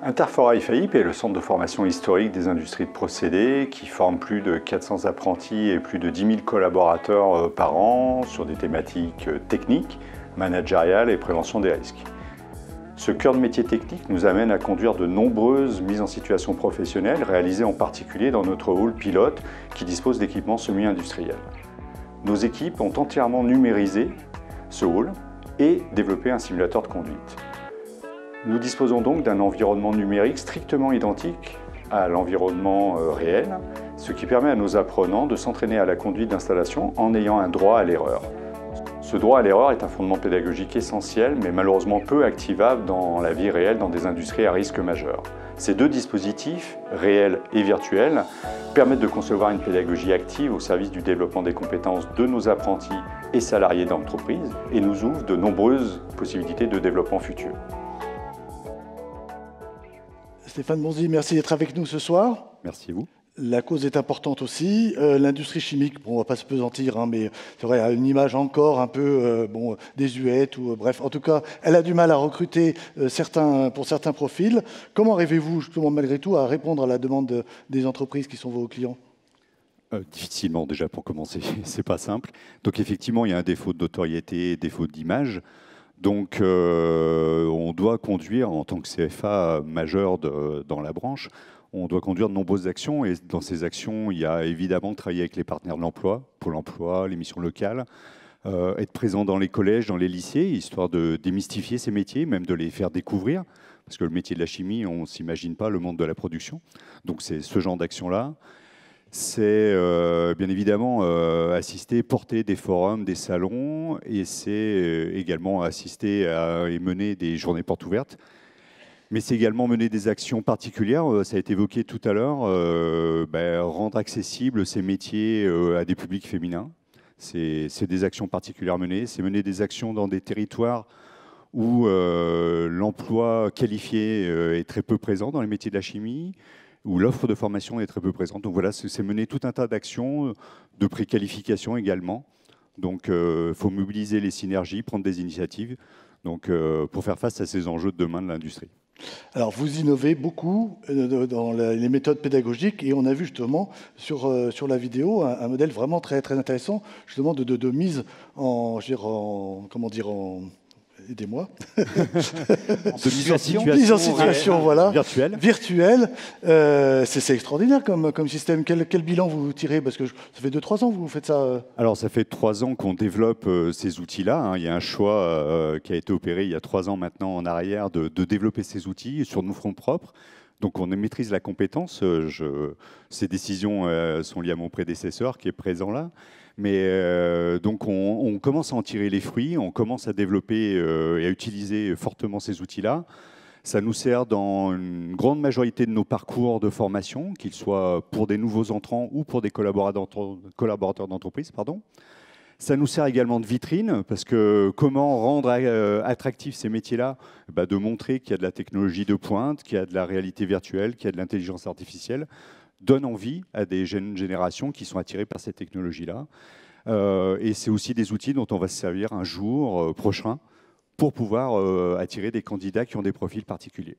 Interfora IFAIP est le centre de formation historique des industries de procédés qui forme plus de 400 apprentis et plus de 10 000 collaborateurs par an sur des thématiques techniques, managériales et prévention des risques. Ce cœur de métier technique nous amène à conduire de nombreuses mises en situation professionnelles réalisées en particulier dans notre hall pilote qui dispose d'équipements semi-industriels. Nos équipes ont entièrement numérisé ce hall et développé un simulateur de conduite. Nous disposons donc d'un environnement numérique strictement identique à l'environnement réel, ce qui permet à nos apprenants de s'entraîner à la conduite d'installation en ayant un droit à l'erreur. Ce droit à l'erreur est un fondement pédagogique essentiel, mais malheureusement peu activable dans la vie réelle dans des industries à risque majeur. Ces deux dispositifs, réels et virtuels, permettent de concevoir une pédagogie active au service du développement des compétences de nos apprentis et salariés d'entreprise et nous ouvrent de nombreuses possibilités de développement futur. Stéphane Bonzi, merci d'être avec nous ce soir. Merci à vous. La cause est importante aussi. L'industrie chimique, bon, on ne va pas se pesantir, hein, mais c'est vrai, a une image encore un peu désuète. Bref, en tout cas, elle a du mal à recruter pour certains profils. Comment arrivez-vous, justement, malgré tout, à répondre à la demande des entreprises qui sont vos clients ? Difficilement, déjà, pour commencer. C'est pas simple. Donc, effectivement, il y a un défaut de notoriété, défaut d'image. Donc, on doit conduire, en tant que CFA majeur dans la branche, on doit conduire de nombreuses actions. Et dans ces actions, il y a évidemment travailler avec les partenaires de l'emploi, Pôle emploi, les missions locales, être présent dans les collèges, dans les lycées, histoire de démystifier ces métiers, même de les faire découvrir. Parce que le métier de la chimie, on ne s'imagine pas le monde de la production. Donc, c'est ce genre d'action-là. C'est bien évidemment assister, porter des forums, des salons, et c'est également assister et mener des journées portes ouvertes. Mais c'est également mener des actions particulières, ça a été évoqué tout à l'heure, rendre accessibles ces métiers à des publics féminins. C'est des actions particulières menées, c'est mener des actions dans des territoires où l'emploi qualifié est très peu présent dans les métiers de la chimie, où l'offre de formation est très peu présente. Donc voilà, c'est mener tout un tas d'actions, de préqualification également. Donc il faut mobiliser les synergies, prendre des initiatives pour faire face à ces enjeux de demain de l'industrie. Alors, vous innovez beaucoup dans les méthodes pédagogiques et on a vu justement sur la vidéo un modèle vraiment très, très intéressant, justement de mise aidez-moi. Mise en situation, voilà. Virtuelle. C'est extraordinaire comme système. Quel bilan vous tirez? Parce que ça fait 2-3 ans que vous faites ça. Alors, ça fait 3 ans qu'on développe ces outils-là. Hein. Il y a un choix qui a été opéré il y a 3 ans maintenant en arrière de développer ces outils sur nos fronts propres. Donc, on maîtrise la compétence. Ces décisions sont liées à mon prédécesseur qui est présent là. Mais donc on commence à en tirer les fruits, on commence à développer et à utiliser fortement ces outils-là. Ça nous sert dans une grande majorité de nos parcours de formation, qu'ils soient pour des nouveaux entrants ou pour des collaborateurs d'entreprise. Ça nous sert également de vitrine, parce que comment rendre attractifs ces métiers-là? De montrer qu'il y a de la technologie de pointe, qu'il y a de la réalité virtuelle, qu'il y a de l'intelligence artificielle, donne envie à des jeunes générations qui sont attirées par ces technologies-là. Et c'est aussi des outils dont on va se servir un jour prochain pour pouvoir attirer des candidats qui ont des profils particuliers.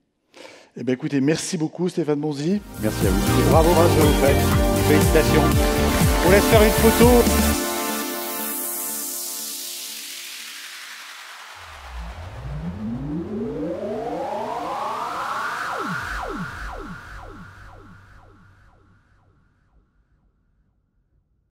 Eh bien, écoutez, merci beaucoup Stéphane Bonzi. Merci à vous. Bravo pour ce que vous faites. Félicitations. On laisse faire une photo.